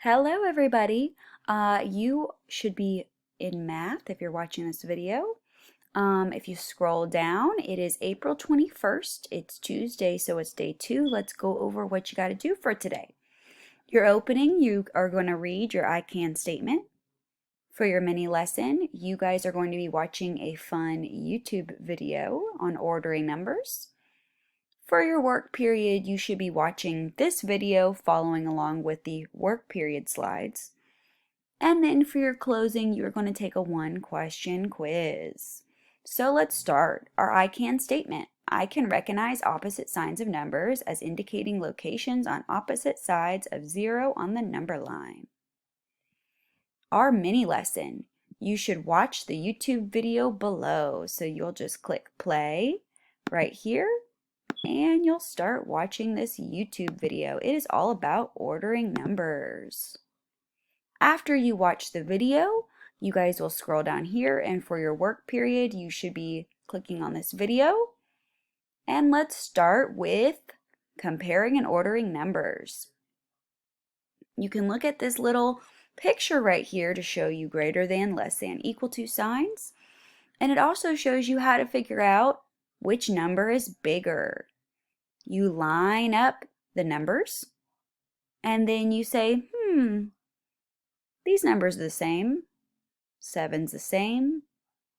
Hello, everybody. You should be in math if you're watching this video. If you scroll down, it is April 21st. It's Tuesday, so it's day 2. Let's go over what you got to do for today. Your opening, you are going to read your I can statement. For your mini lesson, you guys are going to be watching a fun YouTube video on ordering numbers. For your work period, you should be watching this video following along with the work period slides. And then for your closing, you're going to take a 1-question quiz. So let's start. Our I can statement. I can recognize opposite signs of numbers as indicating locations on opposite sides of 0 on the number line. Our mini lesson. You should watch the YouTube video below. So you'll just click play right here, and you'll start watching this YouTube video. It is all about ordering numbers. After you watch the video, you guys will scroll down here, and for your work period, you should be clicking on this video. And let's start with comparing and ordering numbers. You can look at this little picture right here to show you greater than, less than, equal to signs. And it also shows you how to figure out which number is bigger. You line up the numbers, and then you say, these numbers are the same. 7's the same.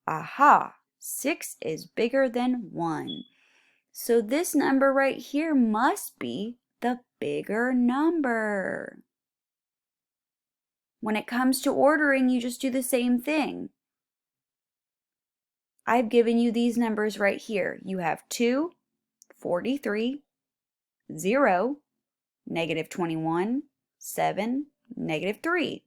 Aha, 6 is bigger than 1. So this number right here must be the bigger number. When it comes to ordering, you just do the same thing. I've given you these numbers right here. You have 2, 43, 0, -21, 7, -3.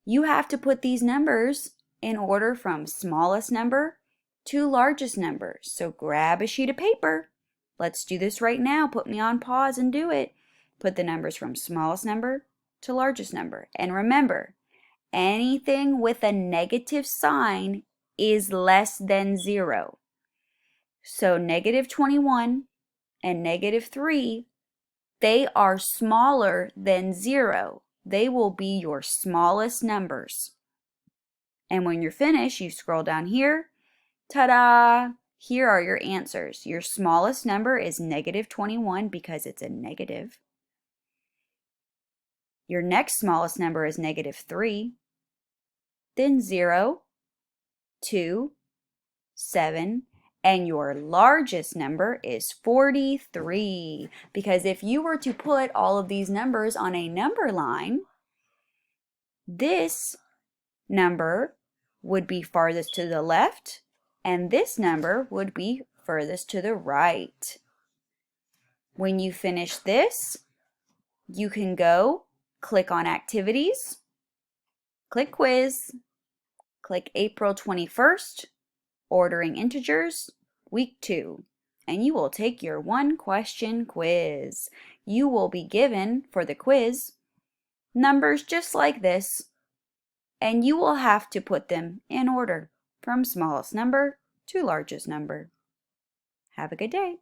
You have to put these numbers in order from smallest number to largest number. So grab a sheet of paper. Let's do this right now. Put me on pause and do it. Put the numbers from smallest number to largest number. And remember, anything with a negative sign is less than 0. So -21 and -3, they are smaller than 0. They will be your smallest numbers. And when you're finished, you scroll down here. Ta-da! Here are your answers. Your smallest number is -21 because it's a negative. Your next smallest number is -3. Then 0, 2, 7, and your largest number is 43. Because if you were to put all of these numbers on a number line, this number would be farthest to the left, and this number would be furthest to the right. When you finish this, you can go click on Activities, click Quiz, click April 21st, Ordering Integers, Week 2, and you will take your 1-question quiz. You will be given, for the quiz, numbers just like this, and you will have to put them in order from smallest number to largest number. Have a good day.